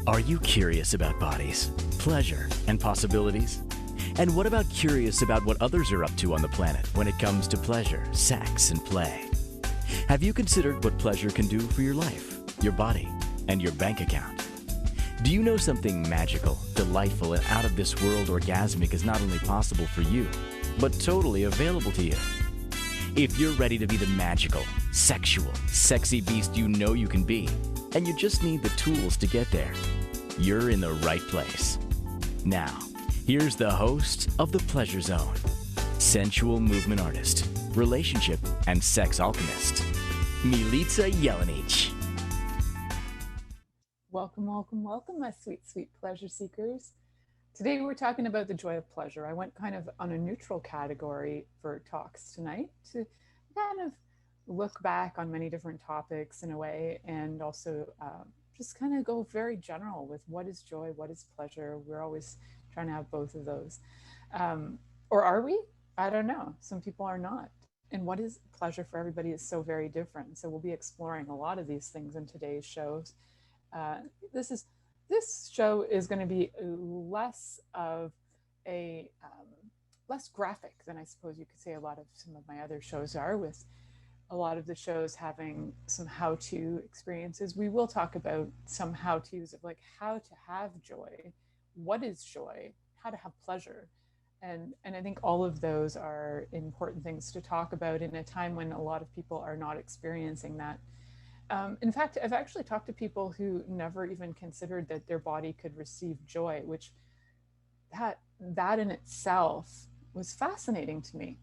Are you curious about bodies, pleasure, and possibilities? And what about curious about what others are up to on the planet when it comes to pleasure, sex, and play? Have you considered what pleasure can do for your life, your body, and your bank account? Do you know something magical, delightful, and out of this world orgasmic is not only possible for you, but totally available to you? If you're ready to be the magical, sexual, sexy beast you know you can be, and you just need the tools to get there, you're in the right place. Now, here's the host of The Pleasure Zone, sensual movement artist, relationship and sex alchemist, Milica Jelenic. Welcome, welcome, welcome, my sweet, sweet pleasure seekers. Today we're talking about the joy of pleasure. I went kind of on a neutral category for talks tonight to kind of look back on many different topics in a way, and also just kind of go very general with what is joy, what is pleasure. We're always trying to have both of those. Or are we? I don't know. Some people are not. And what is pleasure for everybody is so very different. So we'll be exploring a lot of these things in today's shows. This show is going to be less of a less graphic than I suppose you could say some of my other shows are, with a lot of the shows having some how-to experiences. We will talk about some how-tos of like how to have joy, what is joy, how to have pleasure. And I think all of those are important things to talk about in a time when a lot of people are not experiencing that. In fact, I've actually talked to people who never even considered that their body could receive joy, which that in itself was fascinating to me.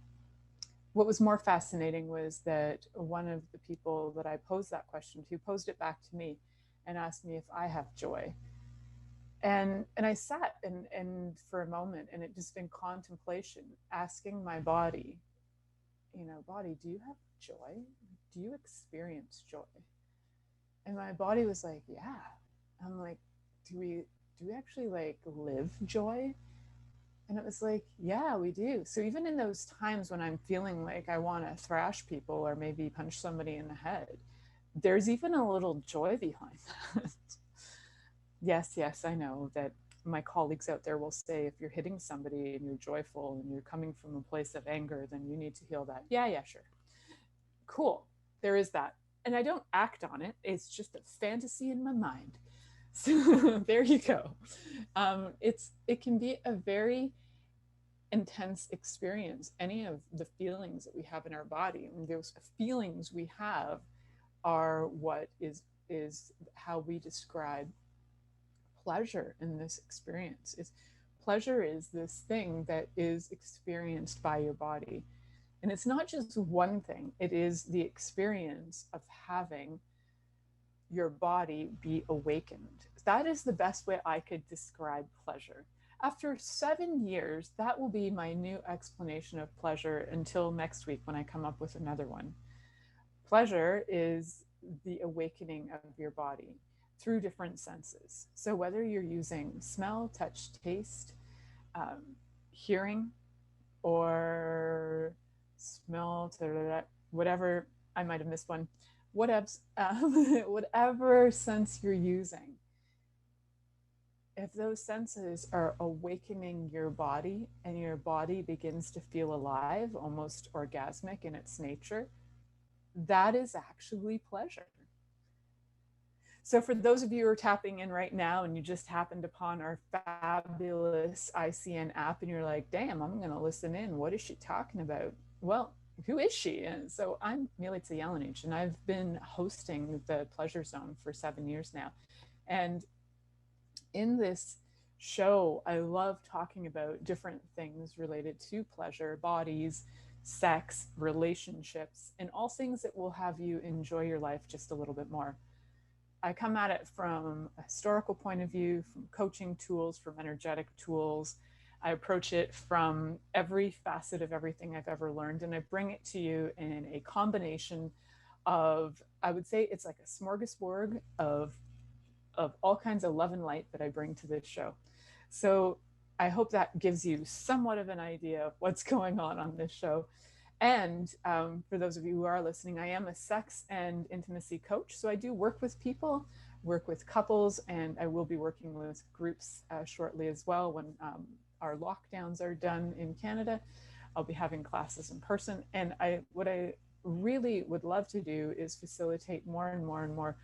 What was more fascinating was that one of the people that I posed that question to posed it back to me and asked me if I have joy. And I sat and for a moment, and it just in contemplation, asking my body, body, do you have joy? Do you experience joy? And my body was like, yeah. I'm like, do we actually like live joy? And it was like, yeah, we do. So even in those times when I'm feeling like I want to thrash people or maybe punch somebody in the head, there's even a little joy behind that. Yes, I know that my colleagues out there will say if you're hitting somebody and you're joyful and you're coming from a place of anger, then you need to heal that. Yeah, sure. Cool. There is that. And I don't act on it. It's just a fantasy in my mind. So there you go. It can be a very intense experience. Any of the feelings that we have in our body, and those feelings we have are what is how we describe pleasure in this experience. Pleasure is this thing that is experienced by your body. And it's not just one thing. It is the experience of having your body be awakened. That is the best way I could describe pleasure. After 7 years, that will be my new explanation of pleasure until next week when I come up with another one. Pleasure is the awakening of your body through different senses. So whether you're using smell, touch, taste, hearing, or smell, whatever, I might have missed one, whatever sense you're using, if those senses are awakening your body and your body begins to feel alive, almost orgasmic in its nature, that is actually pleasure. So for those of you who are tapping in right now and you just happened upon our fabulous ICN app and you're like, damn, I'm going to listen in. What is she talking about? Well, who is she? And so I'm Milica Jelenic, and I've been hosting the Pleasure Zone for 7 years now. And in this show, I love talking about different things related to pleasure, bodies, sex, relationships, and all things that will have you enjoy your life just a little bit more. I come at it from a historical point of view, from coaching tools, from energetic tools. I approach it from every facet of everything I've ever learned, and I bring it to you in a combination of, I would say it's like a smorgasbord of all kinds of love and light that I bring to this show. So I hope that gives you somewhat of an idea of what's going on this show. And for those of you who are listening, I am a sex and intimacy coach. So I do work with people work with couples, and I will be working with groups shortly as well when our lockdowns are done in Canada. I'll be having classes in person. And what I really would love to do is facilitate more and more and more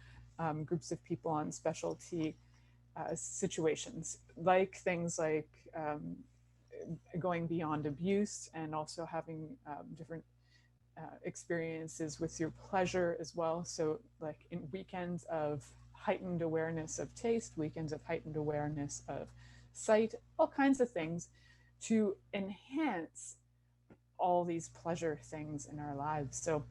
groups of people on specialty situations, like things like going beyond abuse, and also having different experiences with your pleasure as well. So like in weekends of heightened awareness of taste, weekends of heightened awareness of sight, all kinds of things to enhance all these pleasure things in our lives. So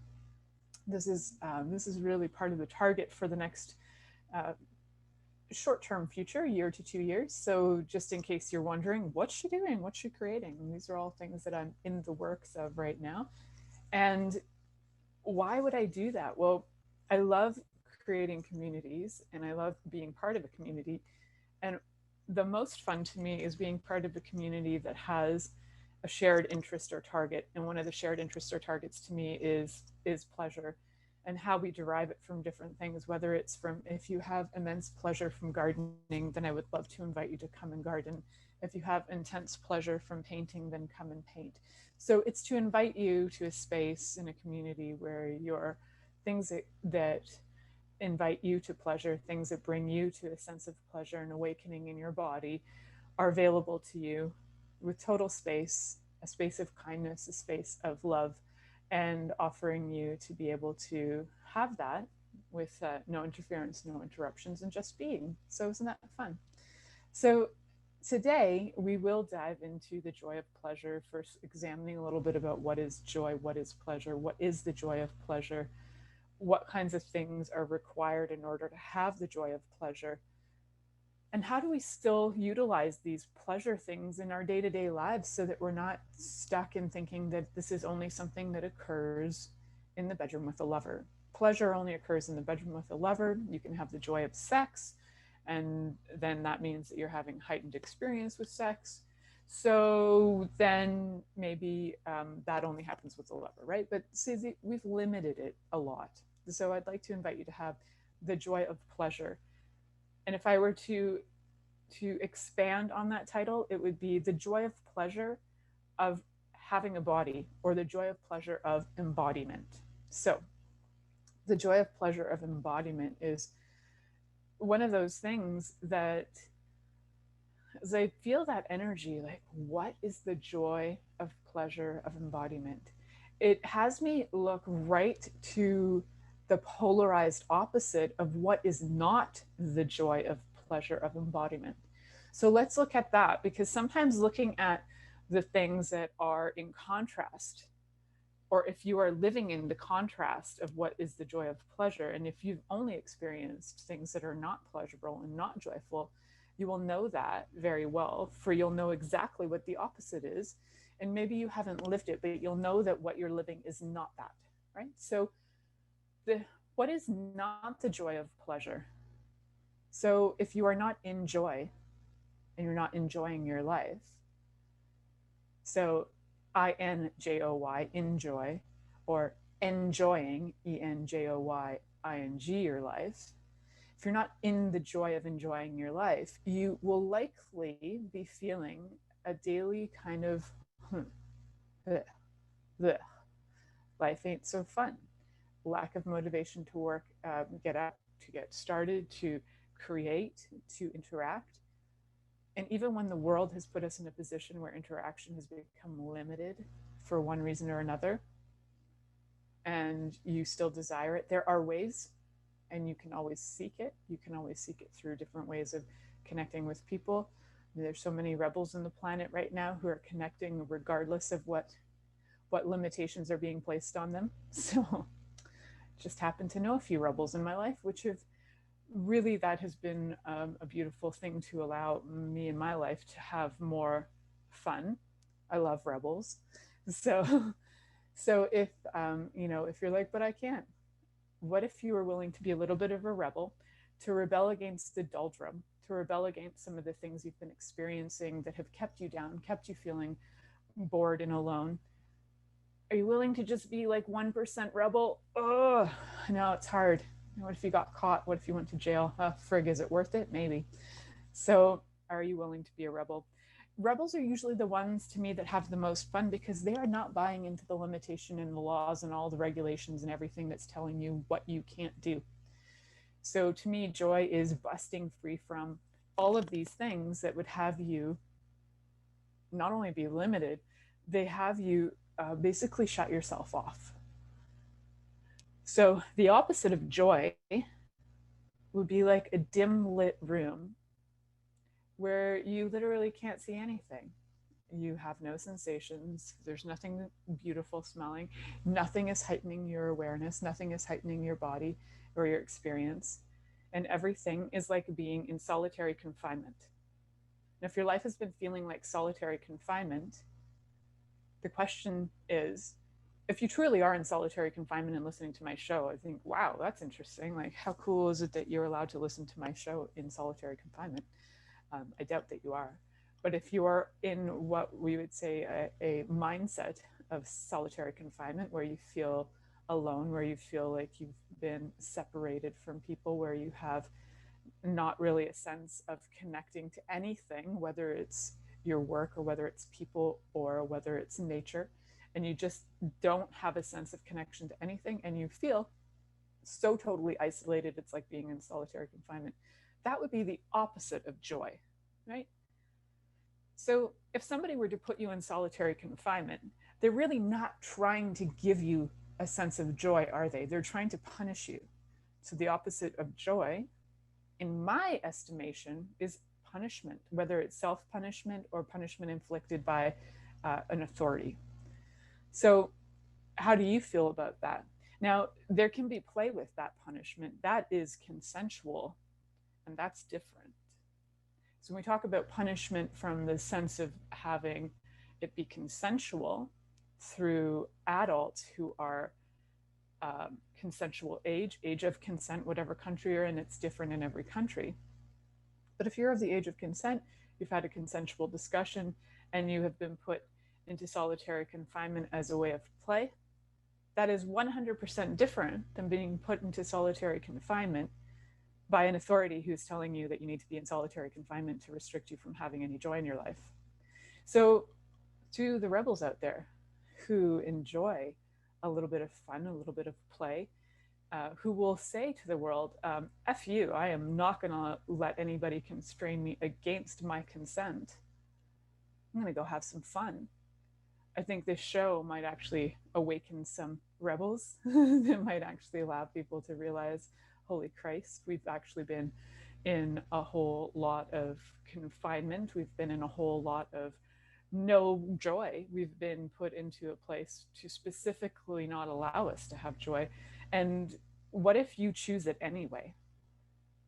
this is really part of the target for the next short-term future, year to 2 years. So just in case you're wondering, what's she doing? What's she creating? And these are all things that I'm in the works of right now. And why would I do that? Well, I love creating communities and I love being part of a community. And the most fun to me is being part of a community that has a shared interest or target. And one of the shared interests or targets to me is pleasure, and how we derive it from different things, whether it's from, if you have immense pleasure from gardening, then I would love to invite you to come and garden. If you have intense pleasure from painting, then come and paint. So it's to invite you to a space in a community where your things that invite you to pleasure, things that bring you to a sense of pleasure and awakening in your body, are available to you with total space, a space of kindness, a space of love, and offering you to be able to have that with no interference, no interruptions, and just being. So isn't that fun? So today we will dive into the joy of pleasure, first examining a little bit about what is joy, what is pleasure, what is the joy of pleasure, what kinds of things are required in order to have the joy of pleasure, and how do we still utilize these pleasure things in our day-to-day lives so that we're not stuck in thinking that this is only something that occurs in the bedroom with a lover. Pleasure only occurs in the bedroom with a lover. You can have the joy of sex, and then that means that you're having heightened experience with sex. So then maybe that only happens with a lover, right? But see, we've limited it a lot. So I'd like to invite you to have the joy of pleasure. And if I were to expand on that title, it would be the joy of pleasure of having a body, or the joy of pleasure of embodiment. So the joy of pleasure of embodiment is one of those things that, as I feel that energy, like, what is the joy of pleasure of embodiment? It has me look right to the polarized opposite of what is not the joy of pleasure of embodiment. So let's look at that, because sometimes looking at the things that are in contrast, or if you are living in the contrast of what is the joy of pleasure, and if you've only experienced things that are not pleasurable and not joyful, you will know that very well, for you'll know exactly what the opposite is. And maybe you haven't lived it, but you'll know that what you're living is not that, right? So what is not the joy of pleasure? So if you are not in joy and you're not enjoying your life, so INJOY, enjoy, or enjoying, ENJOYING, your life, if you're not in the joy of enjoying your life, you will likely be feeling a daily kind of, life ain't so fun. Lack of motivation to work, get up, to get started, to create, to interact. And even when the world has put us in a position where interaction has become limited for one reason or another, and you still desire it, there are ways, and you can always seek it. You can always seek it through different ways of connecting with people. There's so many rebels on the planet right now who are connecting regardless of what limitations are being placed on them. So just happen to know a few rebels in my life, which have really, that has been a beautiful thing to allow me in my life to have more fun. I love rebels. So if, if you're like, but I can't, what if you were willing to be a little bit of a rebel, to rebel against the doldrum, to rebel against some of the things you've been experiencing that have kept you down, kept you feeling bored and alone? Are you willing to just be like 1% rebel? Oh, no, it's hard. What if you got caught? What if you went to jail? Frig, is it worth it? Maybe. So, are you willing to be a rebel? Rebels are usually the ones to me that have the most fun because they are not buying into the limitation and the laws and all the regulations and everything that's telling you what you can't do. So, to me, joy is busting free from all of these things that would have you not only be limited, they have you basically shut yourself off. So, the opposite of joy would be like a dim lit room where you literally can't see anything. You have no sensations. There's nothing beautiful smelling. Nothing is heightening your awareness. Nothing is heightening your body or your experience. And everything is like being in solitary confinement. And if your life has been feeling like solitary confinement, the question is, if you truly are in solitary confinement and listening to my show, I think, wow, that's interesting. Like, how cool is it that you're allowed to listen to my show in solitary confinement? I doubt that you are. But if you are in what we would say a mindset of solitary confinement, where you feel alone, where you feel like you've been separated from people, where you have not really a sense of connecting to anything, whether it's your work or whether it's people or whether it's nature, and you just don't have a sense of connection to anything, and you feel so totally isolated, it's like being in solitary confinement. That would be the opposite of joy, right? So if somebody were to put you in solitary confinement, they're really not trying to give you a sense of joy, are they? They're trying to punish you. So the opposite of joy, in my estimation, is punishment, whether it's self-punishment or punishment inflicted by an authority. So how do you feel about that? Now, there can be play with that punishment. That is consensual, and that's different. So when we talk about punishment from the sense of having it be consensual through adults who are consensual age of consent, whatever country you're in, it's different in every country. But if you're of the age of consent, you've had a consensual discussion, and you have been put into solitary confinement as a way of play, that is 100% different than being put into solitary confinement by an authority who's telling you that you need to be in solitary confinement to restrict you from having any joy in your life. So, to the rebels out there who enjoy a little bit of fun, a little bit of play, who will say to the world, F you, I am not going to let anybody constrain me against my consent. I'm going to go have some fun. I think this show might actually awaken some rebels that might actually allow people to realize, holy Christ, we've actually been in a whole lot of confinement. We've been in a whole lot of no joy. We've been put into a place to specifically not allow us to have joy. And what if you choose it anyway?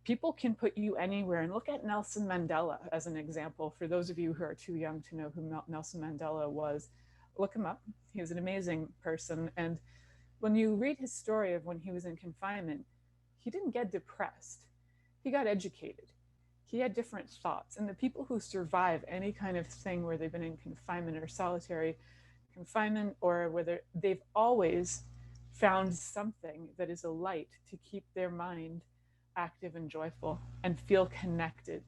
People can put you anywhere. And look at Nelson Mandela as an example. For those of you who are too young to know who Nelson Mandela was, look him up. He was an amazing person. And when you read his story of when he was in confinement, he didn't get depressed. He got educated. He had different thoughts. And the people who survive any kind of thing where they've been in confinement or solitary confinement, or whether they've always found something that is a light to keep their mind active and joyful and feel connected,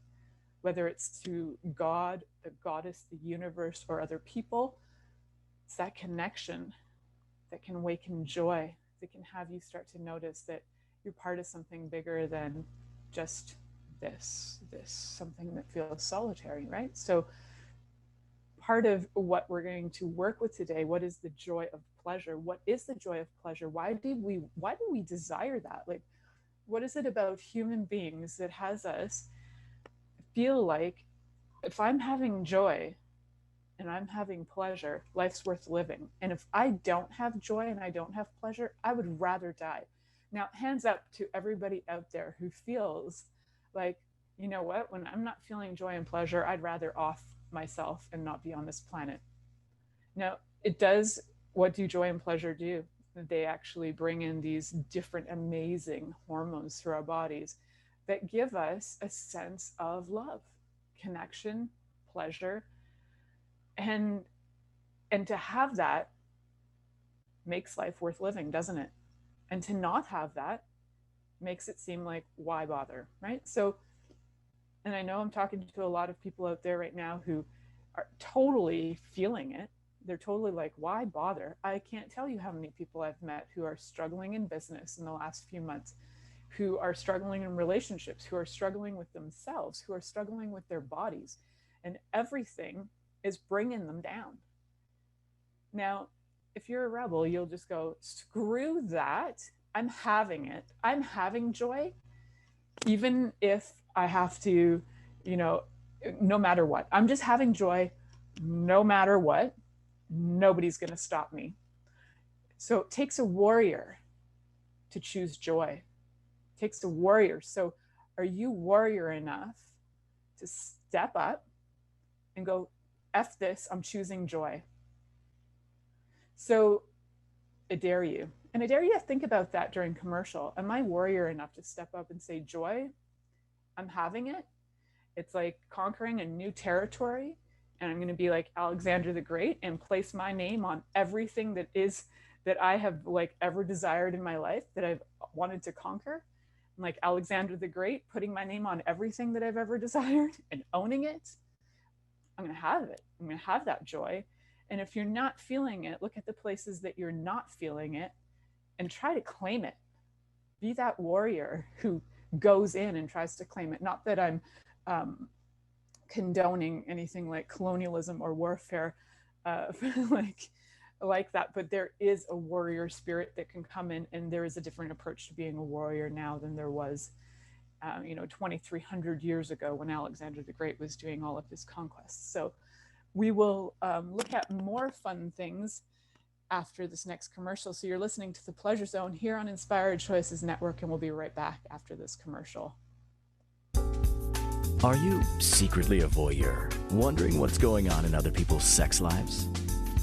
whether it's to God, the goddess, the universe, or other people. It's that connection that can awaken joy, that can have you start to notice that you're part of something bigger than just this something that feels solitary, right? So part of what we're going to work with today, what is the joy of pleasure? What is the joy of pleasure? Why do we desire that? Like, what is it about human beings that has us feel like if I'm having joy and I'm having pleasure, life's worth living. And if I don't have joy and I don't have pleasure, I would rather die. Now, hands up to everybody out there who feels like, you know what, when I'm not feeling joy and pleasure, I'd rather off myself and not be on this planet. Now, it does, what do joy and pleasure do? They actually bring in these different amazing hormones through our bodies that give us a sense of love, connection, pleasure, and to have that makes life worth living, doesn't it? And to not have that makes it seem like, why bother, right? So, and I know I'm talking to a lot of people out there right now who are totally feeling it. They're totally like, why bother? I can't tell you how many people I've met who are struggling in business in the last few months, who are struggling in relationships, who are struggling with themselves, who are struggling with their bodies, and everything is bringing them down. Now, if you're a rebel, you'll just go, screw that. I'm having it. I'm having joy, even if I have to, you know, no matter what. I'm just having joy no matter what. Nobody's going to stop me. So it takes a warrior to choose joy. It takes a warrior. So are you warrior enough to step up and go, F this, I'm choosing joy? So I dare you. And I dare you to think about that during commercial. Am I warrior enough to step up and say, joy, I'm having it. It's like conquering a new territory. And I'm going to be like Alexander the Great and place my name on everything that I have like ever desired in my life, that I've wanted to conquer. I'm like Alexander the Great, putting my name on everything that I've ever desired and owning it. I'm going to have it. I'm going to have that joy. And if you're not feeling it, look at the places that you're not feeling it and try to claim it. Be that warrior who goes in and tries to claim it. Not that I'm condoning anything like colonialism or warfare like that, but there is a warrior spirit that can come in, and there is a different approach to being a warrior now than there was 2,300 years ago when Alexander the Great was doing all of his conquests. So we will look at more fun things after this next commercial. So you're listening to The Pleasure Zone here on Inspired Choices Network, and we'll be right back after this commercial. Are you secretly a voyeur, wondering what's going on in other people's sex lives?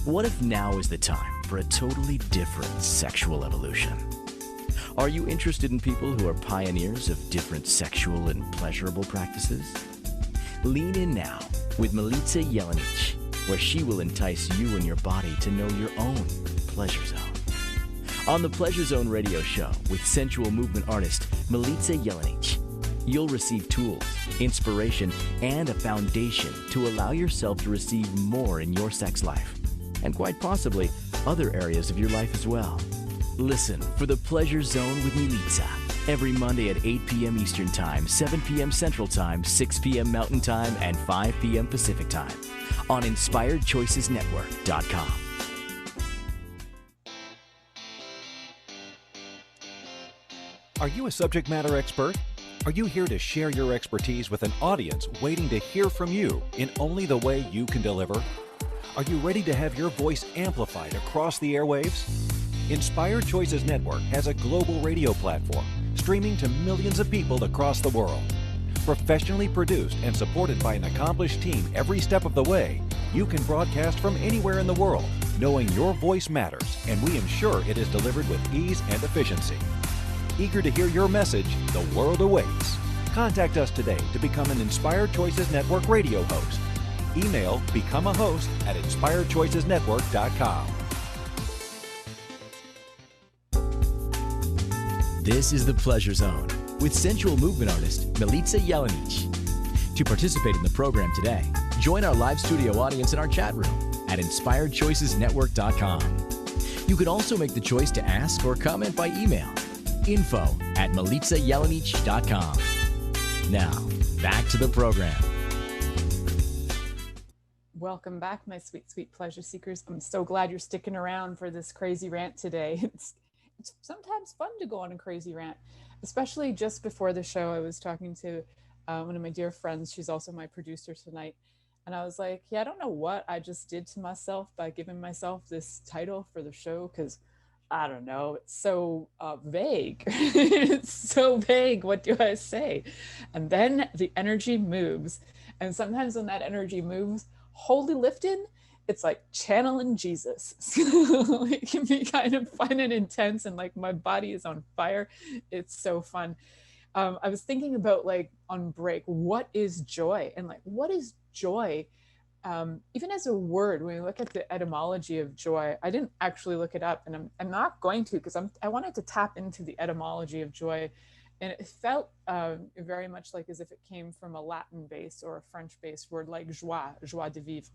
What if now is the time for a totally different sexual evolution? Are you interested in people who are pioneers of different sexual and pleasurable practices? Lean in now with Milica Jelenic, where she will entice you and your body to know your own pleasure zone. On the Pleasure Zone radio show with sensual movement artist Milica Jelenic, you'll receive tools, inspiration, and a foundation to allow yourself to receive more in your sex life, and quite possibly other areas of your life as well. Listen for The Pleasure Zone with Milica every Monday at 8 p.m. Eastern Time, 7 p.m. Central Time, 6 p.m. Mountain Time, and 5 p.m. Pacific Time on InspiredChoicesNetwork.com. Are you a subject matter expert? Are you here to share your expertise with an audience waiting to hear from you in only the way you can deliver? Are you ready to have your voice amplified across the airwaves? Inspired Choices Network has a global radio platform streaming to millions of people across the world. Professionally produced and supported by an accomplished team every step of the way, you can broadcast from anywhere in the world, knowing your voice matters, and we ensure it is delivered with ease and efficiency. Eager to hear your message, the world awaits. Contact us today to become an Inspired Choices Network radio host. Email become a host at inspiredchoicesnetwork.com. This is The Pleasure Zone with sensual movement artist Milica Jelenic. To participate in the program today, join our live studio audience in our chat room at inspiredchoicesnetwork.com. You can also make the choice to ask or comment by email. info@milicajelenic.com. Now, back to the program. Welcome back, my sweet, sweet pleasure seekers. I'm so glad you're sticking around for this crazy rant today. It's sometimes fun to go on a crazy rant, especially just before the show. I was talking to one of my dear friends. She's also my producer tonight. And I was like, yeah, I don't know what I just did to myself by giving myself this title for the show, because I don't know, it's so vague. It's so vague. What do I say? And then the energy moves. And sometimes when that energy moves, wholly lifted, it's like channeling Jesus. It can be kind of fun and intense, and like my body is on fire. It's so fun. I was thinking about, like, on break, what is joy? And like, what is joy? Even as a word, when we look at the etymology of joy, I didn't actually look it up, and I'm not going to, because I wanted to tap into the etymology of joy And it felt very much like as if it came from a Latin base or a French based word like joie de vivre.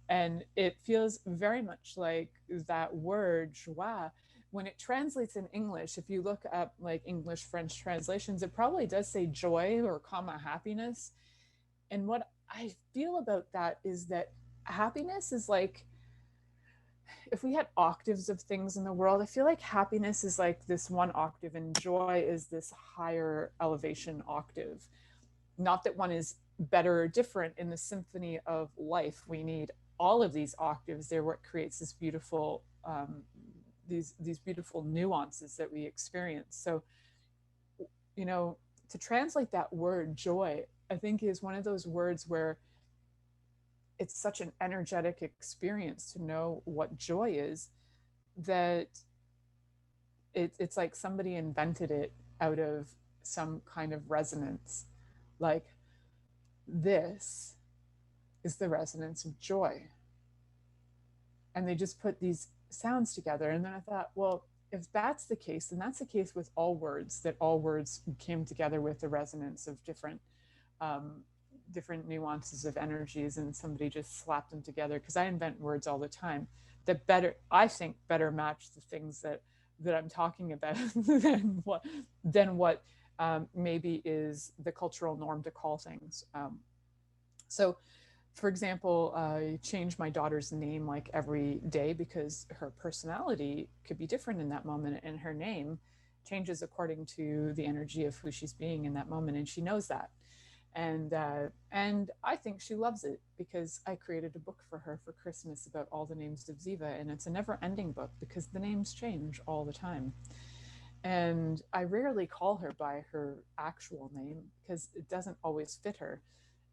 And it feels very much like that word joie. When it translates in English, if you look up like English French translations, it probably does say joy or comma happiness. And what I feel about that is that happiness is like, if we had octaves of things in the world, I feel like happiness is like this one octave and joy is this higher elevation octave. Not that one is better or different in the symphony of life. We need all of these octaves. They're what creates this beautiful, these beautiful nuances that we experience. So, you know, to translate that word joy, I think is one of those words where it's such an energetic experience to know what joy is, that it's like somebody invented it out of some kind of resonance. Like, this is the resonance of joy. And they just put these sounds together. And then I thought, well, if that's the case, then that's the case with all words, that all words came together with the resonance of different different nuances of energies, and somebody just slapped them together. Because I invent words all the time that better, I think, better match the things that I'm talking about than what maybe is the cultural norm to call things. So, for example, I change my daughter's name like every day because her personality could be different in that moment, and her name changes according to the energy of who she's being in that moment, and she knows that. And I think she loves it because I created a book for her for Christmas about all the names of Ziva, and it's a never-ending book because the names change all the time. And I rarely call her by her actual name because it doesn't always fit her.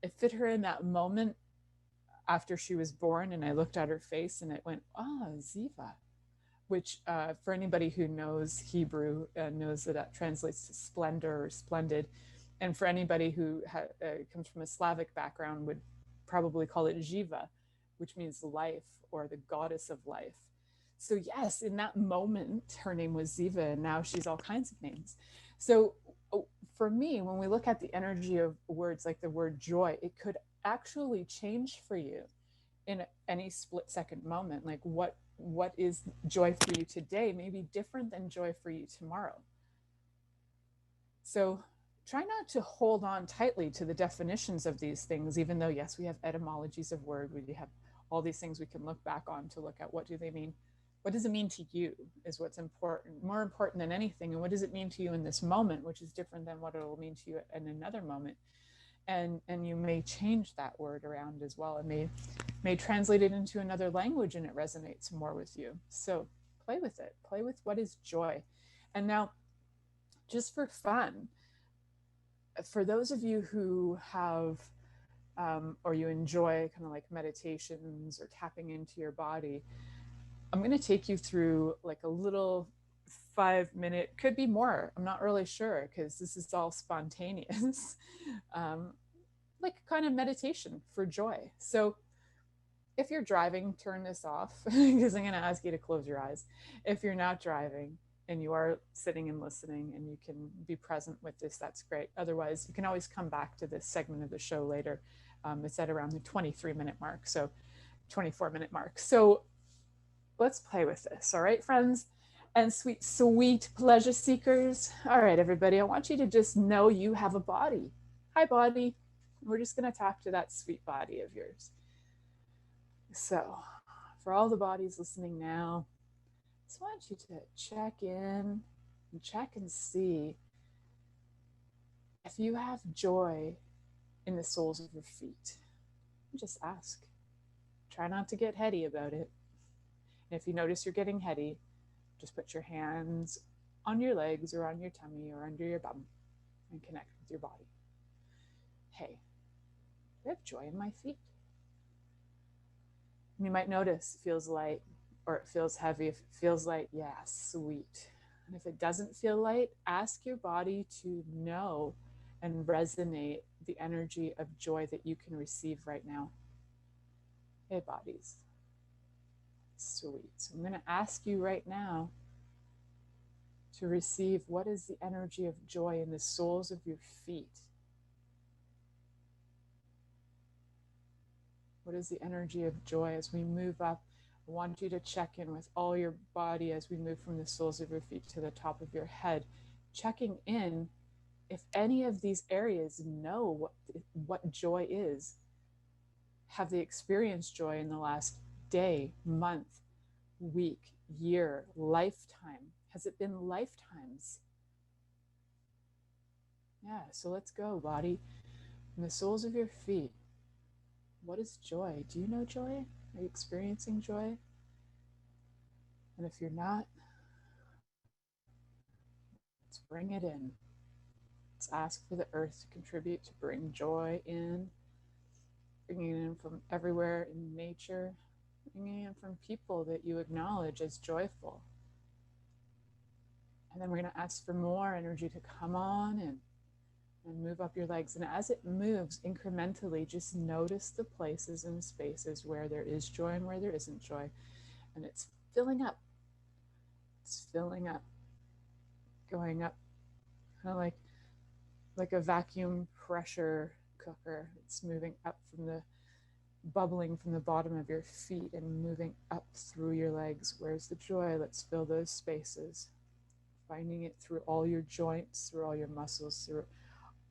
It fit her in that moment after she was born, and I looked at her face and it went, Ziva, which for anybody who knows Hebrew knows that translates to splendor or splendid. And for anybody who comes from a Slavic background would probably call it Jiva, which means life or the goddess of life. So yes, in that moment, her name was Ziva, and now she's all kinds of names. So for me, when we look at the energy of words like the word joy, it could actually change for you in any split second moment. Like what is joy for you today may be different than joy for you tomorrow. So try not to hold on tightly to the definitions of these things, even though, yes, we have etymologies of word, we have all these things we can look back on to look at what do they mean. What does it mean to you is what's important, more important than anything. And what does it mean to you in this moment, which is different than what it will mean to you in another moment. And you may change that word around as well. It may translate it into another language and it resonates more with you. So play with it. Play with what is joy. And now, just for fun, for those of you who have or you enjoy kind of like meditations or tapping into your body, I'm going to take you through like a little 5-minute, could be more, I'm not really sure because this is all spontaneous, like kind of meditation for joy. So if you're driving, turn this off because I'm going to ask you to close your eyes. If you're not driving and you are sitting and listening and you can be present with this, that's great. Otherwise, you can always come back to this segment of the show later. It's at around the 23-minute mark, so 24-minute mark. So let's play with this, all right, friends? And sweet pleasure seekers. All right, everybody, I want you to just know you have a body. Hi, body. We're just going to talk to that sweet body of yours. So for all the bodies listening now, I just want you to check in and check and see if you have joy in the soles of your feet. Just ask. Try not to get heady about it. And if you notice you're getting heady, just put your hands on your legs or on your tummy or under your bum and connect with your body. Hey, I have joy in my feet. And you might notice it feels light or it feels heavy. If it feels light, yeah, sweet. And if it doesn't feel light, ask your body to know and resonate the energy of joy that you can receive right now. Hey, bodies. Sweet. So I'm going to ask you right now to receive what is the energy of joy in the soles of your feet. What is the energy of joy as we move up? I want you to check in with all your body as we move from the soles of your feet to the top of your head, checking in if any of these areas know what joy is. Have they experienced joy in the last day, month, week, year, lifetime? Has it been lifetimes? Yeah, so let's go, body. From the soles of your feet, what is joy? Do you know joy? Are you experiencing joy? And if you're not, let's bring it in. Let's ask for the earth to contribute to bring joy in, bringing it in from everywhere in nature, bringing it in from people that you acknowledge as joyful. And then we're going to ask for more energy to come on in and move up your legs. And as it moves incrementally, just notice the places and spaces where there is joy and where there isn't joy. And it's filling up. It's filling up, going up, kind of like a vacuum pressure cooker. It's moving up from the, bubbling from the bottom of your feet and moving up through your legs. Where's the joy? Let's fill those spaces. Finding it through all your joints, through all your muscles, through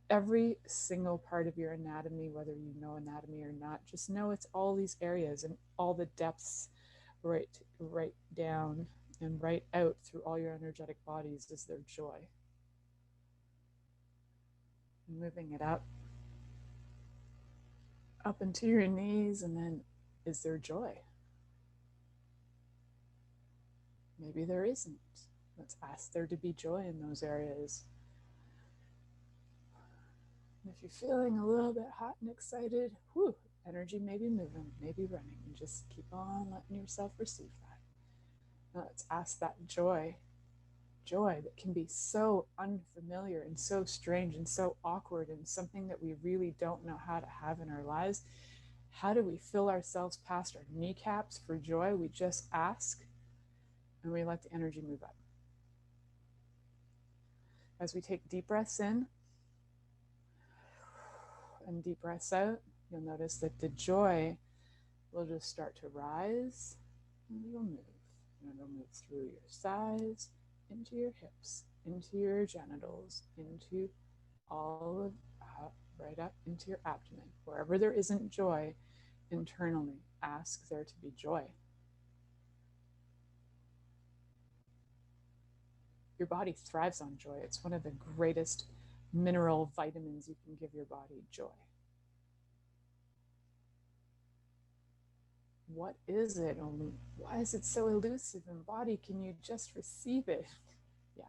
every single part of your anatomy, whether you know anatomy or not. Just know it's all these areas and all the depths, right down and right out through all your energetic bodies is their joy. Moving it up into your knees, and then is there joy? Maybe there isn't. Let's ask there to be joy in those areas. And if you're feeling a little bit hot and excited, whew, energy may be moving, maybe running, and just keep on letting yourself receive that. Now let's ask that joy that can be so unfamiliar and so strange and so awkward and something that we really don't know how to have in our lives. How do we fill ourselves past our kneecaps for joy? We just ask and we let the energy move up. As we take deep breaths in and deep breaths out, you'll notice that the joy will just start to rise and it'll move. And it'll move through your thighs, into your hips, into your genitals, into all of, right up into your abdomen. Wherever there isn't joy internally, ask there to be joy. Your body thrives on joy. It's one of the greatest mineral vitamins you can give your body, joy. What is it? Why is it so elusive? And body, can you just receive it? Yeah.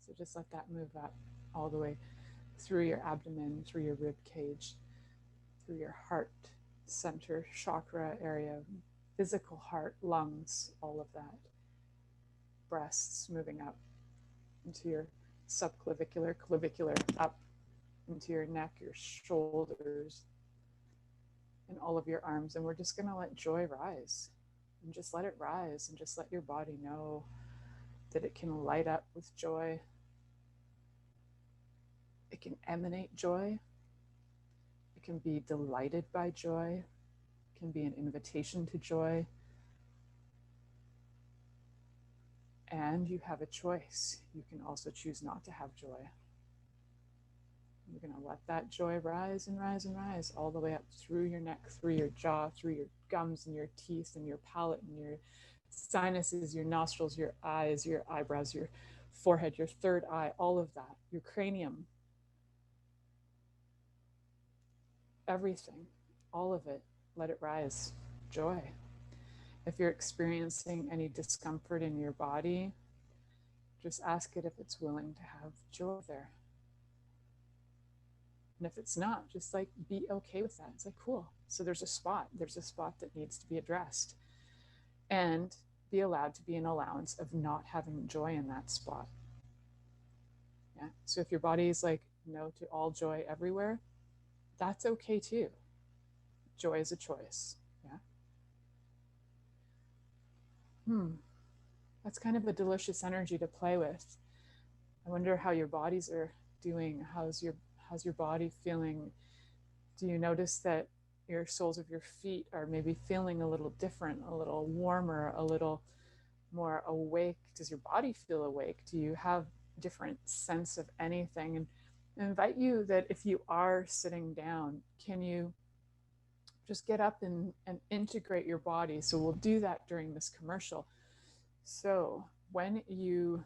So just let that move up all the way through your abdomen, through your rib cage, through your heart center, chakra area, physical heart, lungs, all of that. Breasts moving up into your subclavicular, clavicular, up into your neck, your shoulders, and all of your arms. And we're just going to let joy rise and just let it rise and just let your body know that it can light up with joy. It can emanate joy. It can be delighted by joy. It can be an invitation to joy. And you have a choice. You can also choose not to have joy. You're going to let that joy rise and rise and rise all the way up through your neck, through your jaw, through your gums and your teeth and your palate and your sinuses, your nostrils, your eyes, your eyebrows, your forehead, your third eye, all of that, your cranium, everything, all of it, let it rise. Joy. If you're experiencing any discomfort in your body, just ask it if it's willing to have joy there. And if it's not, just like be okay with that. It's like, cool. So there's a spot that needs to be addressed. And be allowed to be an allowance of not having joy in that spot. Yeah. So if your body is like no to all joy everywhere, that's okay too. Joy is a choice. Yeah. That's kind of a delicious energy to play with. I wonder how your bodies are doing. How's your body feeling? Do you notice that your soles of your feet are maybe feeling a little different, a little warmer, a little more awake? Does your body feel awake? Do you have different sense of anything? And I invite you that if you are sitting down, can you just get up and integrate your body? So we'll do that during this commercial. So when you,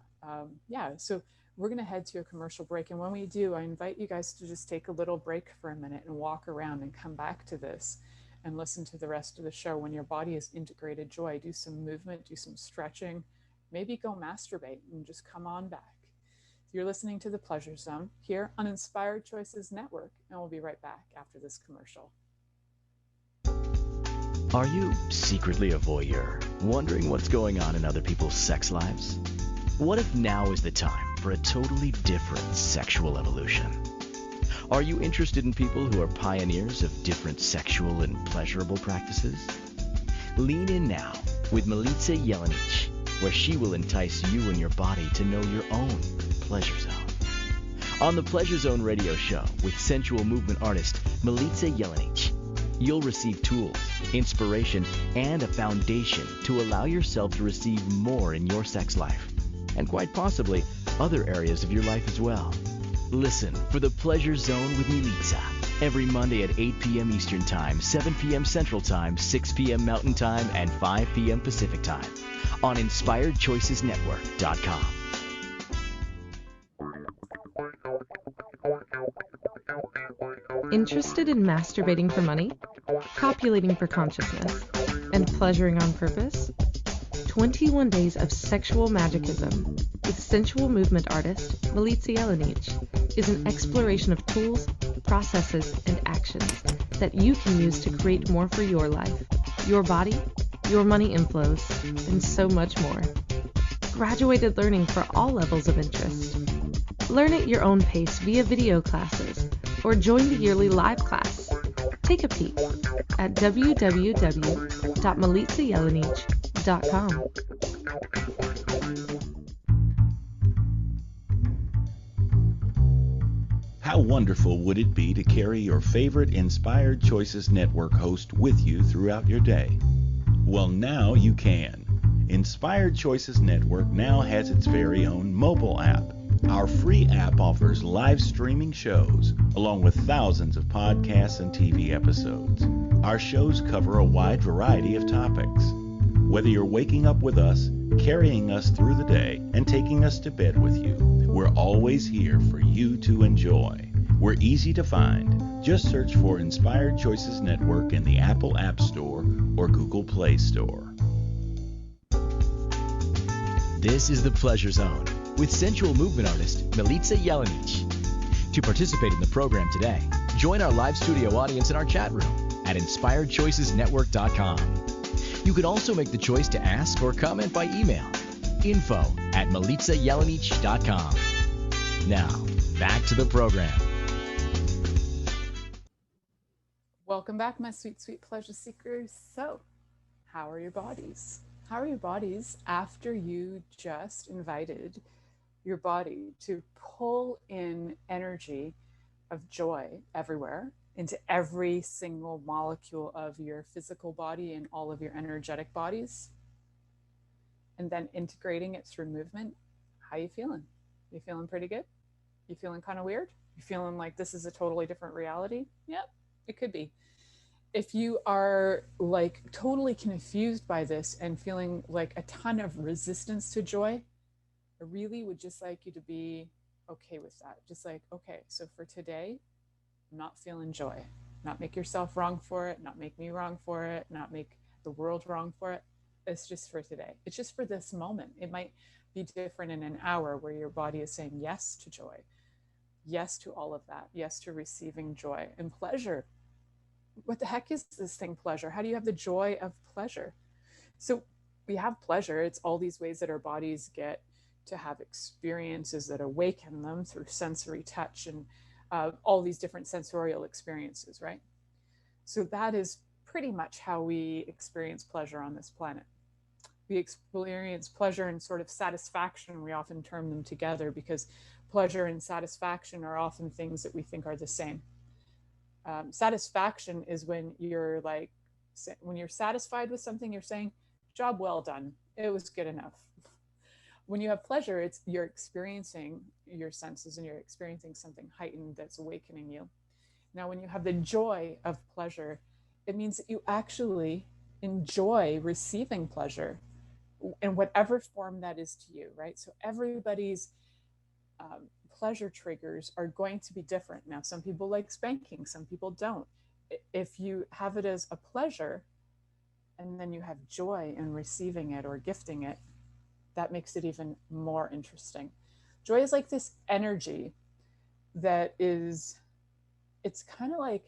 so we're going to head to a commercial break. And when we do, I invite you guys to just take a little break for a minute and walk around and come back to this and listen to the rest of the show. When your body is integrated joy, do some movement, do some stretching, maybe go masturbate and just come on back. You're listening to The Pleasure Zone here on Inspired Choices Network, and we'll be right back after this commercial. Are you secretly a voyeur, wondering what's going on in other people's sex lives? What if now is the time for a totally different sexual evolution? Are you interested in people who are pioneers of different sexual and pleasurable practices? Lean in now with Milica Jelenic, where she will entice you and your body to know your own pleasure zone. On the Pleasure Zone radio show with sensual movement artist Milica Jelenic, you'll receive tools, inspiration, and a foundation to allow yourself to receive more in your sex life, and quite possibly other areas of your life as well. Listen for The Pleasure Zone with Milica every Monday at 8 p.m. Eastern Time, 7 p.m. Central Time, 6 p.m. Mountain Time, and 5 p.m. Pacific Time on InspiredChoicesNetwork.com. Interested in masturbating for money, copulating for consciousness, and pleasuring on purpose? 21 Days of Sexual Magicism with sensual movement artist Milica Jelenic is an exploration of tools, processes, and actions that you can use to create more for your life, your body, your money inflows, and so much more. Graduated learning for all levels of interest. Learn at your own pace via video classes or join the yearly live class. Take a peek at www.milicajelenic.com. How wonderful would it be to carry your favorite Inspired Choices Network host with you throughout your day? Well, now you can. Inspired Choices Network now has its very own mobile app. Our free app offers live streaming shows, along with thousands of podcasts and TV episodes. Our shows cover a wide variety of topics. Whether you're waking up with us, carrying us through the day, and taking us to bed with you, we're always here for you to enjoy. We're easy to find. Just search for Inspired Choices Network in the Apple App Store or Google Play Store. This is The Pleasure Zone with sensual movement artist Milica Jelenic. To participate in the program today, join our live studio audience in our chat room at InspiredChoicesNetwork.com. You can also make the choice to ask or comment by email, info@MilicaJelenic.com. Now, back to the program. Welcome back, my sweet, sweet pleasure seekers. So, how are your bodies? How are your bodies after you just invited your body to pull in energy of joy everywhere, into every single molecule of your physical body and all of your energetic bodies, and then integrating it through movement? How you feeling? You feeling pretty good? You feeling kind of weird? You feeling like this is a totally different reality? Yep, it could be. If you are like totally confused by this and feeling like a ton of resistance to joy, I really would just like you to be okay with that. Just like, okay, so for today, I'm not feeling joy. Not make yourself wrong for it, not make me wrong for it, not make the world wrong for it. It's just for today. It's just for this moment. It might be different in an hour where your body is saying yes to joy, yes to all of that, yes to receiving joy and pleasure. What the heck is this thing, pleasure? How do you have the joy of pleasure? So we have pleasure. It's all these ways that our bodies get to have experiences that awaken them through sensory touch and all these different sensorial experiences, right? So that is pretty much how we experience pleasure on this planet. We experience pleasure and sort of satisfaction. We often term them together because pleasure and satisfaction are often things that we think are the same. Satisfaction is when you're like, when you're satisfied with something, you're saying, job well done. It was good enough. When you have pleasure, it's you're experiencing your senses and you're experiencing something heightened that's awakening you. Now, when you have the joy of pleasure, it means that you actually enjoy receiving pleasure in whatever form that is to you, right? So everybody's pleasure triggers are going to be different. Now, some people like spanking, some people don't. If you have it as a pleasure and then you have joy in receiving it or gifting it, that makes it even more interesting. Joy is like this energy that is, it's kind of like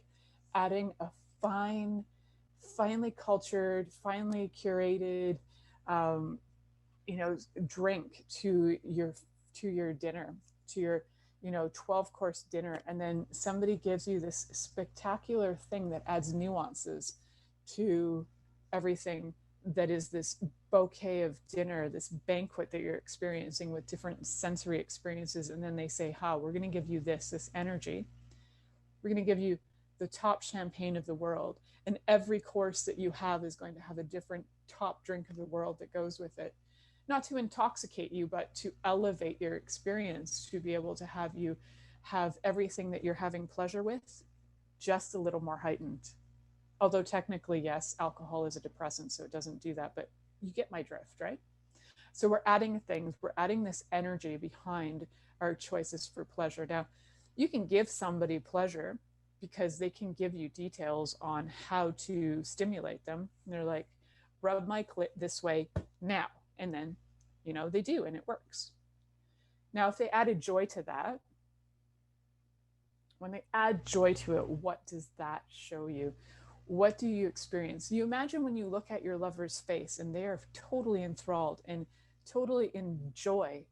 adding a finely cultured, finely curated, um, drink to your dinner, to your 12-course dinner, and then somebody gives you this spectacular thing that adds nuances to everything, that is this bouquet of dinner, this banquet that you're experiencing with different sensory experiences. And then they say, we're going to give you this energy. We're going to give you the top champagne of the world. And every course that you have is going to have a different top drink of the world that goes with it. Not to intoxicate you, but to elevate your experience, to be able to have you have everything that you're having pleasure with just a little more heightened. Although technically, yes, alcohol is a depressant, so it doesn't do that, but you get my drift, right? So we're adding things, we're adding this energy behind our choices for pleasure. Now, you can give somebody pleasure because they can give you details on how to stimulate them. And they're like, rub my clit this way now. And then, they do, and it works. Now, if they added joy to that, when they add joy to it, what does that show you? What do you experience? You imagine when you look at your lover's face and they are totally enthralled and totally enjoy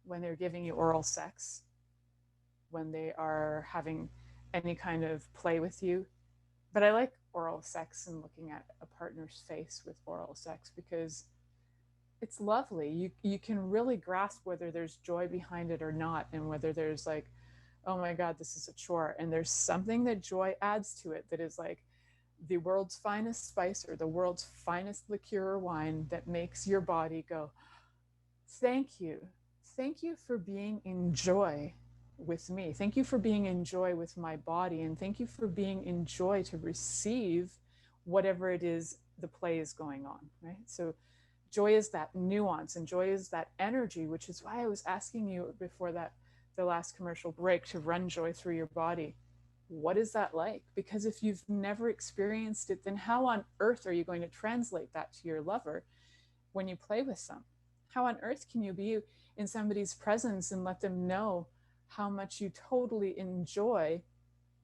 when they're giving you oral sex, when they are having any kind of play with you. But I like oral sex and looking at a partner's face with oral sex because it's lovely. You can really grasp whether there's joy behind it or not, and whether there's like, oh my God, this is a chore. And there's something that joy adds to it that is like the world's finest spice or the world's finest liqueur or wine that makes your body go, thank you. Thank you for being in joy with me. Thank you for being in joy with my body. And thank you for being in joy to receive whatever it is the play is going on, right? So joy is that nuance, and joy is that energy, which is why I was asking you before the last commercial break to run joy through your body. What is that like? Because if you've never experienced it, then how on earth are you going to translate that to your lover when you play with them? How on earth can you be in somebody's presence and let them know how much you totally enjoy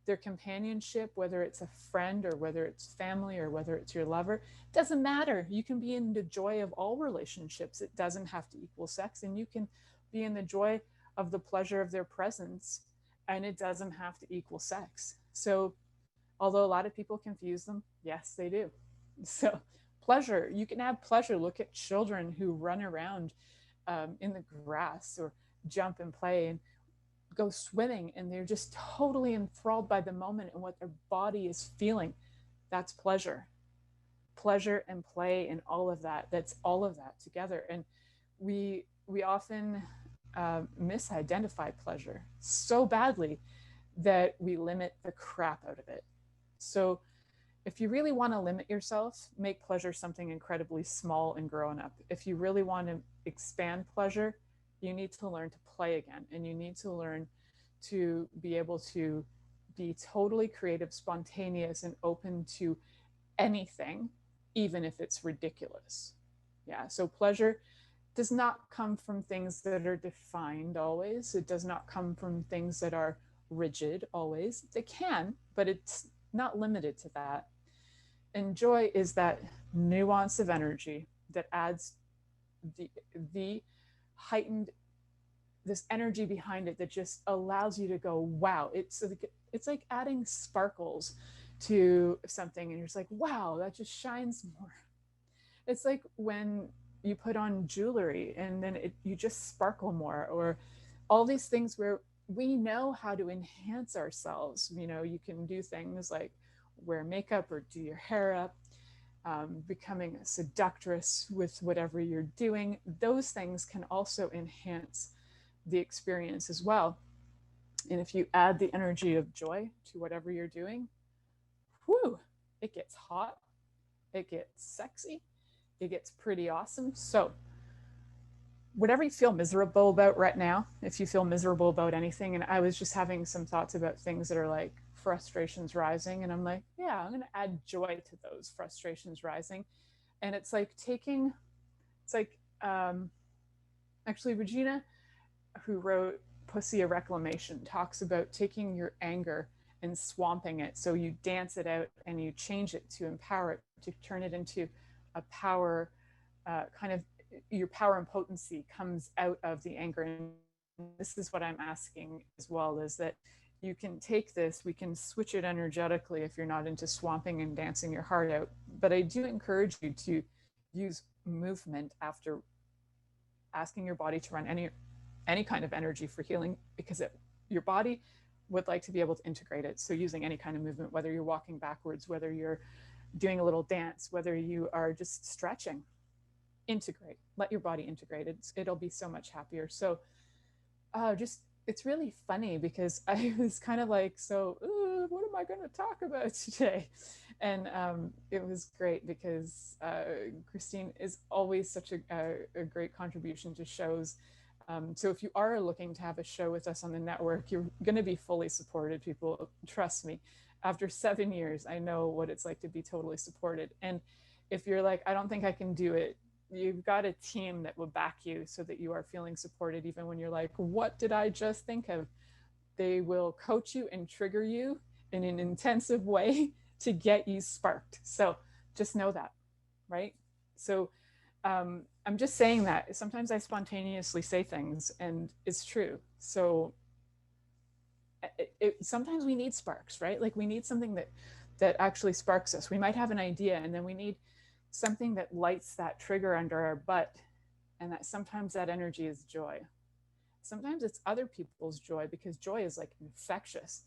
their companionship, whether it's a friend or whether it's family or whether it's your lover? It doesn't matter. You can be in the joy of all relationships. It doesn't have to equal sex. And you can be in the joy of the pleasure of their presence, and it doesn't have to equal sex. So although a lot of people confuse them, yes, they do. So pleasure, you can have pleasure. Look at children who run around in the grass or jump and play and go swimming, and they're just totally enthralled by the moment and what their body is feeling. That's pleasure. Pleasure and play and all of that. That's all of that together. And we often misidentify pleasure so badly that we limit the crap out of it. So if you really want to limit yourself, make pleasure something incredibly small and grown up. If you really want to expand pleasure, you need to learn to play again, and you need to learn to be able to be totally creative, spontaneous, and open to anything, even if it's ridiculous. Yeah, so pleasure does not come from things that are defined always. It does not come from things that are rigid always. They can, but it's not limited to that. And joy is that nuance of energy that adds the heightened, this energy behind it that just allows you to go, wow. It's like adding sparkles to something, and you're just like, wow, that just shines more. It's like when you put on jewelry and then you just sparkle more, or all these things where we know how to enhance ourselves. You know, you can do things like wear makeup or do your hair up, becoming a seductress with whatever you're doing. Those things can also enhance the experience as well. And if you add the energy of joy to whatever you're doing, whew, it gets hot, it gets sexy, it gets pretty awesome. So, whatever you feel miserable about right now, if you feel miserable about anything, and I was just having some thoughts about things that are like frustrations rising, and I'm like, yeah, I'm going to add joy to those frustrations rising. And it's like it's like, actually, Regina, who wrote Pussy a Reclamation, talks about taking your anger and swamping it. So you dance it out and you change it to empower it, to turn it into a power, kind of your power and potency comes out of the anger. And this is what I'm asking as well, is that you can take this, we can switch it energetically if you're not into swamping and dancing your heart out. But I do encourage you to use movement after asking your body to run any kind of energy for healing, because your body would like to be able to integrate it. So using any kind of movement, whether you're walking backwards, whether you're doing a little dance, whether you are just stretching, integrate, let your body integrate it. It'll be so much happier. So just, it's really funny because I was kind of like, so what am I going to talk about today? And it was great because Christine is always such a great contribution to shows. So if you are looking to have a show with us on the network, you're going to be fully supported, people. Trust me. After 7 years, I know what it's like to be totally supported. And if you're like, I don't think I can do it, you've got a team that will back you so that you are feeling supported even when you're like, what did I just think of? They will coach you and trigger you in an intensive way to get you sparked. So just know that, right? So I'm just saying that sometimes I spontaneously say things and it's true. So sometimes we need sparks, right? Like we need something that actually sparks us. We might have an idea and then we need something that lights that trigger under our butt. And that sometimes that energy is joy. Sometimes it's other people's joy, because joy is like infectious.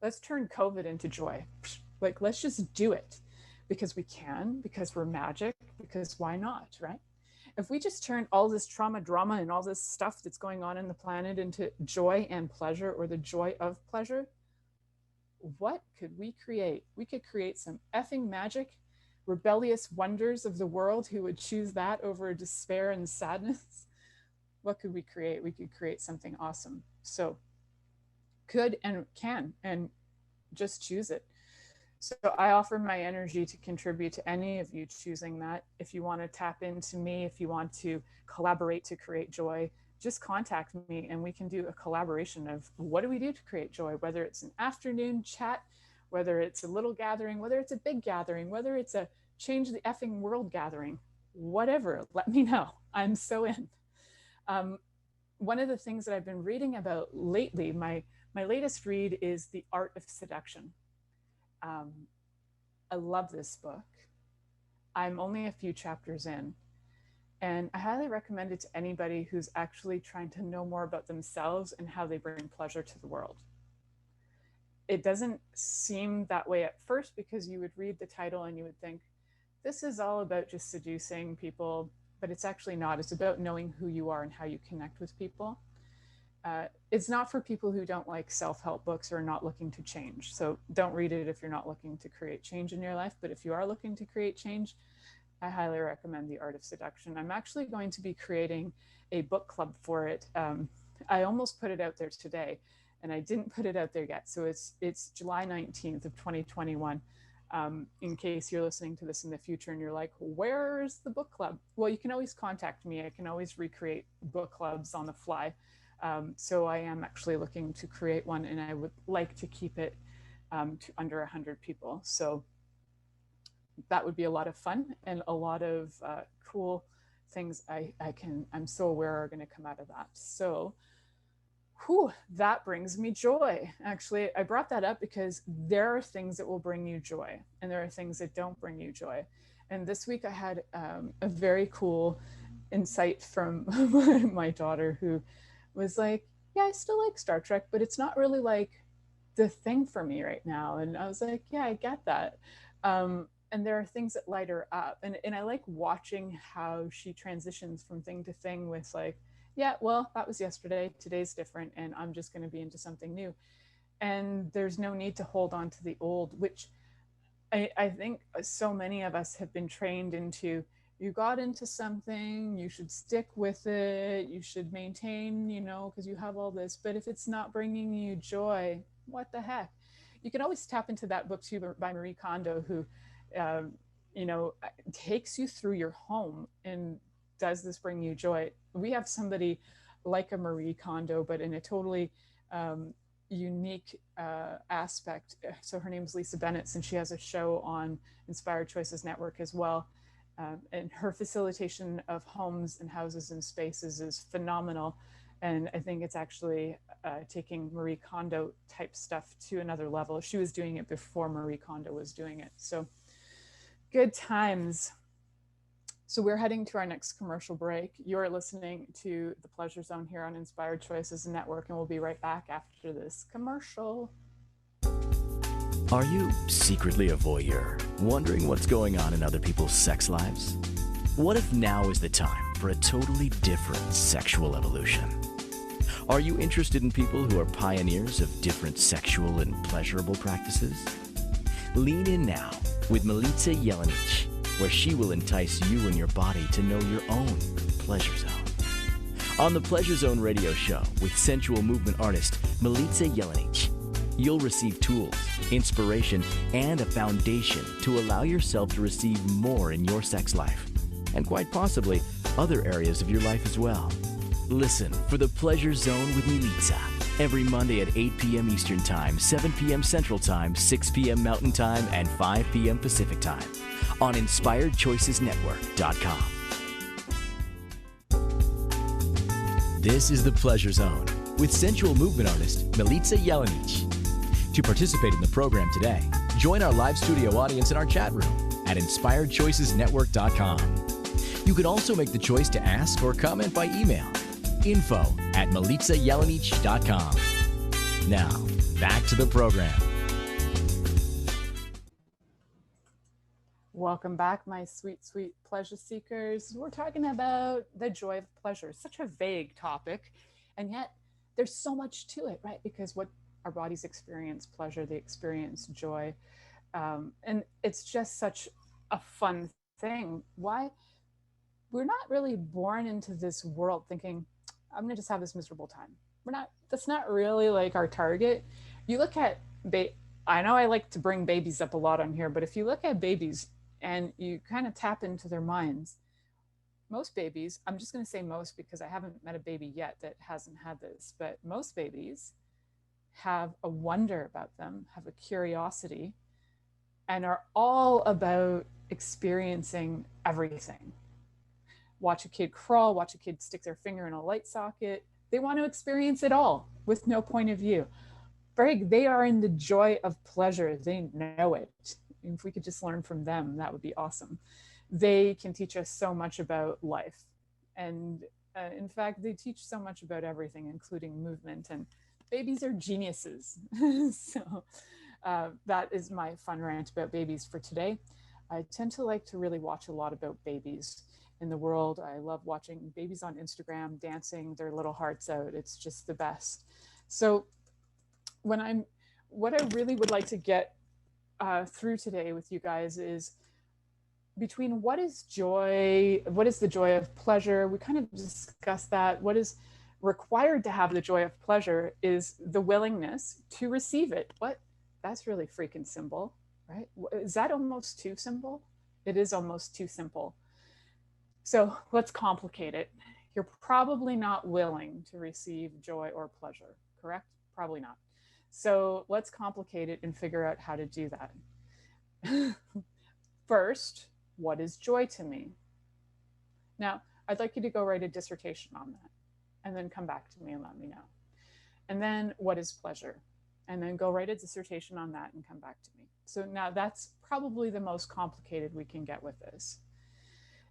Let's turn COVID into joy. Like, let's just do it because we can, because we're magic, because why not, right? If we just turn all this trauma, drama, and all this stuff that's going on in the planet into joy and pleasure, or the joy of pleasure, what could we create? We could create some effing magic, rebellious wonders of the world who would choose that over despair and sadness. What could we create? We could create something awesome. So could and can, and just choose it. So I offer my energy to contribute to any of you choosing that. If you want to tap into me, if you want to collaborate to create joy, just contact me and we can do a collaboration of what do we do to create joy, whether it's an afternoon chat, whether it's a little gathering, whether it's a big gathering, whether it's a change the effing world gathering, whatever, let me know. I'm so in. One of the things that I've been reading about lately, my latest read is The Art of Seduction. I love this book. I'm only a few chapters in, and I highly recommend it to anybody who's actually trying to know more about themselves and how they bring pleasure to the world. It doesn't seem that way at first, because you would read the title and you would think, this is all about just seducing people, but it's actually not. It's about knowing who you are and how you connect with people. It's not for people who don't like self-help books or are not looking to change. So don't read it if you're not looking to create change in your life. But if you are looking to create change, I highly recommend The Art of Seduction. I'm actually going to be creating a book club for it. I almost put it out there today, and I didn't put it out there yet. So it's July 19th of 2021. In case you're listening to this in the future and you're like, where's the book club? Well, you can always contact me. I can always recreate book clubs on the fly. So I am actually looking to create one, and I would like to keep it to under 100 people. So that would be a lot of fun and a lot of cool things I'm so aware are going to come out of that. So that brings me joy. Actually, I brought that up because there are things that will bring you joy and there are things that don't bring you joy. And this week I had a very cool insight from my daughter, who was like, yeah, I still like Star Trek, but it's not really like the thing for me right now. And I was like, yeah, I get that. And there are things that light her up. And I like watching how she transitions from thing to thing with like, yeah, well, that was yesterday. Today's different. And I'm just going to be into something new. And there's no need to hold on to the old, which I think so many of us have been trained into. You got into something, you should stick with it, you should maintain, you know, because you have all this. But if it's not bringing you joy, what the heck? You can always tap into that book too by Marie Kondo, who, you know, takes you through your home and does this bring you joy? We have somebody like a Marie Kondo, but in a totally unique aspect. So her name is Lisa Bennett, and she has a show on Inspired Choices Network as well. And her facilitation of homes and houses and spaces is phenomenal. And I think it's actually taking Marie Kondo type stuff to another level. She was doing it before Marie Kondo was doing it. So good times. So we're heading to our next commercial break. You're listening to The Pleasure Zone here on Inspired Choices Network, and we'll be right back after this commercial. Are you secretly a voyeur, wondering what's going on in other people's sex lives? What if now is the time for a totally different sexual evolution? Are you interested in people who are pioneers of different sexual and pleasurable practices? Lean in now with Milica Jelenic, where she will entice you and your body to know your own pleasure zone. On the Pleasure Zone radio show with sensual movement artist Milica Jelenic, you'll receive tools, inspiration, and a foundation to allow yourself to receive more in your sex life, and quite possibly other areas of your life as well. Listen for the Pleasure Zone with Milica every Monday at 8 p.m. Eastern Time, 7 p.m. Central Time, 6 p.m. Mountain Time, and 5 p.m. Pacific Time on InspiredChoicesNetwork.com. This is the Pleasure Zone with sensual movement artist Milica Jelenic. To participate in the program today, join our live studio audience in our chat room at InspiredChoicesNetwork.com. You can also make the choice to ask or comment by email, info@MilicaJelenic.com. Now, back to the program. Welcome back, my sweet, sweet pleasure seekers. We're talking about the joy of pleasure. Such a vague topic, and yet there's so much to it, right? Because what our bodies experience pleasure, they experience joy. And it's just such a fun thing. Why? We're not really born into this world thinking, I'm going to just have this miserable time. That's not really like our target. You look at, I know I like to bring babies up a lot on here, but if you look at babies and you kind of tap into their minds, most babies, I'm just going to say most because I haven't met a baby yet that hasn't had this, but most babies have a wonder about them, have a curiosity, and are all about experiencing everything. Watch a kid crawl, watch a kid stick their finger in a light socket. They want to experience it all with no point of view. They are in the joy of pleasure. They know it. If we could just learn from them, that would be awesome. They can teach us so much about life. And in fact, they teach so much about everything, including movement. And babies are geniuses. So that is my fun rant about babies for today. I tend to like to really watch a lot about babies in the world. I love watching babies on Instagram dancing their little hearts out. It's just the best. So what I really would like to get through today with you guys is between what is joy, what is the joy of pleasure? We kind of discussed that. What is required to have the joy of pleasure is the willingness to receive it. That's really freaking simple, right? Is that almost too simple? It is almost too simple. So let's complicate it. You're probably not willing to receive joy or pleasure, correct? Probably not. So let's complicate it and figure out how to do that. First, what is joy to me? Now, I'd like you to go write a dissertation on that and then come back to me and let me know. And then what is pleasure? and then go write a dissertation on that and come back to me. So now that's probably the most complicated we can get with this.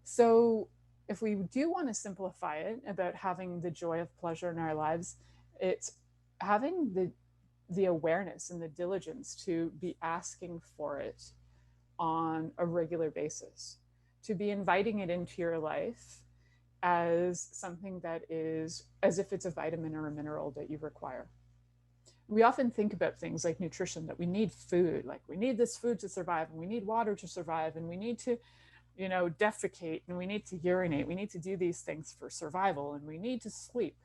So if we do want to simplify it about having the joy of pleasure in our lives, it's having the awareness and the diligence to be asking for it on a regular basis, to be inviting it into your life as something that is as if it's a vitamin or a mineral that you require. We often think about things like nutrition, that we need food, like we need this food to survive, and we need water to survive, and we need to, defecate, and we need to urinate. We need to do these things for survival, and we need to sleep.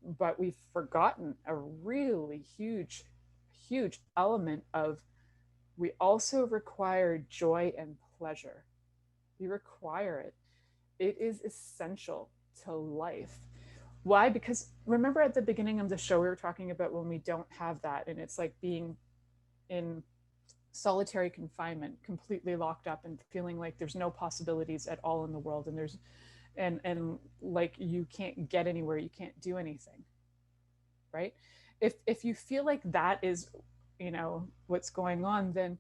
But we've forgotten a really huge, huge element of, we also require joy and pleasure. We require it. It is essential to life. Why? Because remember at the beginning of the show, we were talking about when we don't have that, and it's like being in solitary confinement, completely locked up and feeling like there's no possibilities at all in the world. And there's, and like you can't get anywhere, you can't do anything, right? If you feel like that is, what's going on, then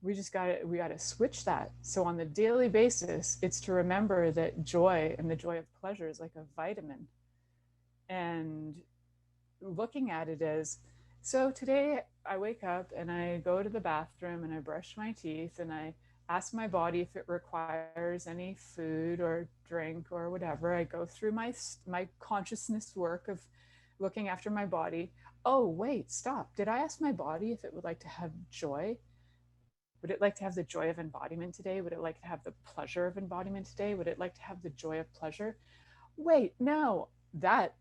we gotta switch that. So on the daily basis, it's to remember that joy and the joy of pleasure is like a vitamin, and looking at it as, so today I wake up and I go to the bathroom and I brush my teeth and I ask my body if it requires any food or drink or whatever. I go through my consciousness work of looking after my body. Oh, wait, stop. Did I ask my body if it would like to have joy? Would it like to have the joy of embodiment today? Would it like to have the pleasure of embodiment today? Would it like to have the joy of pleasure? Wait, no, that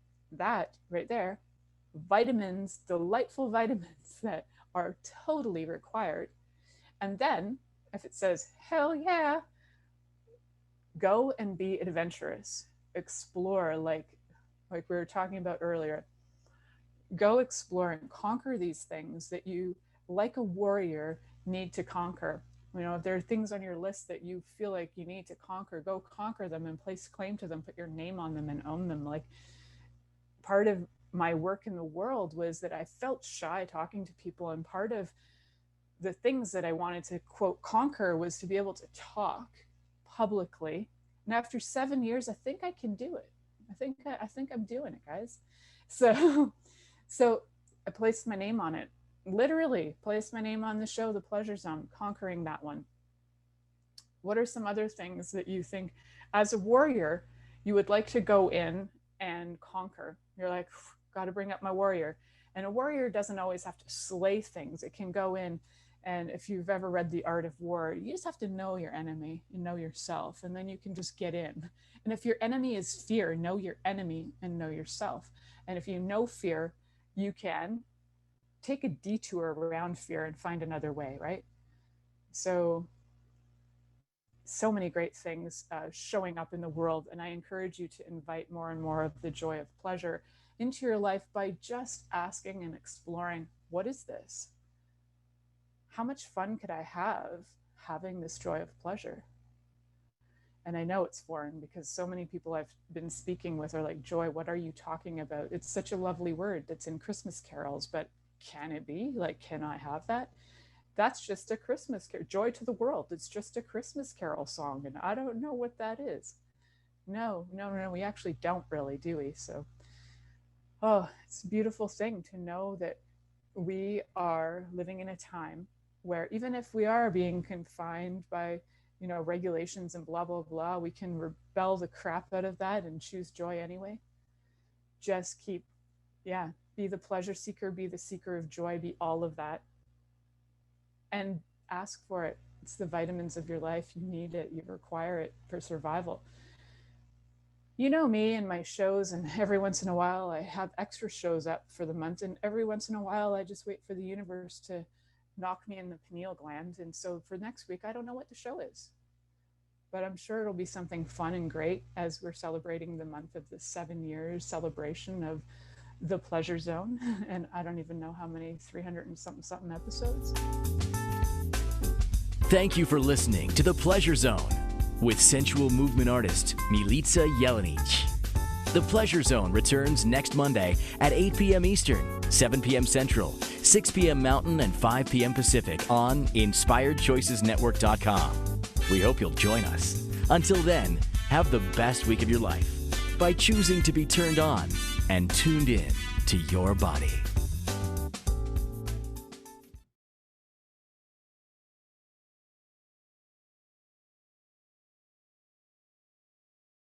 right there, vitamins, delightful vitamins that are totally required. And then if it says, hell yeah, go and be adventurous, explore, like we were talking about earlier. Go explore and conquer these things that you, like a warrior, need to conquer. If there are things on your list that you feel like you need to conquer, go conquer them and place claim to them, put your name on them and own them. Like, part of my work in the world was that I felt shy talking to people, and part of the things that I wanted to, quote, conquer was to be able to talk publicly. And after 7 years, I think I can do it. I think I'm doing it, guys. So I placed my name on it. Literally placed my name on the show, The Pleasure Zone, conquering that one. What are some other things that you think, as a warrior, you would like to go in and conquer? You're like, got to bring up my warrior. And a warrior doesn't always have to slay things. It can go in, and if you've ever read The Art of War, you just have to know your enemy and know yourself, and then you can just get in. And if your enemy is fear, know your enemy and know yourself. And if you know fear, you can take a detour around fear and find another way, right? So many great things showing up in the world. And I encourage you to invite more and more of the joy of pleasure into your life by just asking and exploring, what is this? How much fun could I have having this joy of pleasure? And I know it's foreign because so many people I've been speaking with are like, joy, what are you talking about? It's such a lovely word that's in Christmas carols, but can it be? Like, can I have that? That's just a Christmas carol. Joy to the world. It's just a Christmas carol song. And I don't know what that is. No, we actually don't really, do we? So, it's a beautiful thing to know that we are living in a time where even if we are being confined by, regulations and blah, blah, blah, we can rebel the crap out of that and choose joy anyway. Just keep, be the pleasure seeker, be the seeker of joy, be all of that. And ask for it. It's the vitamins of your life. You need it. You require it for survival. You know me and my shows, and every once in a while I have extra shows up for the month, and every once in a while I just wait for the universe to knock me in the pineal gland. And so for next week, I don't know what the show is, but I'm sure it'll be something fun and great as we're celebrating the month of the 7 years celebration of The Pleasure Zone. And I don't even know how many, 300 and something episodes. Thank you for listening to The Pleasure Zone with sensual movement artist Milica Jelenic. The Pleasure Zone returns next Monday at 8 p.m. Eastern, 7 p.m. Central, 6 p.m. Mountain, and 5 p.m. Pacific on InspiredChoicesNetwork.com. We hope you'll join us. Until then, have the best week of your life by choosing to be turned on and tuned in to your body.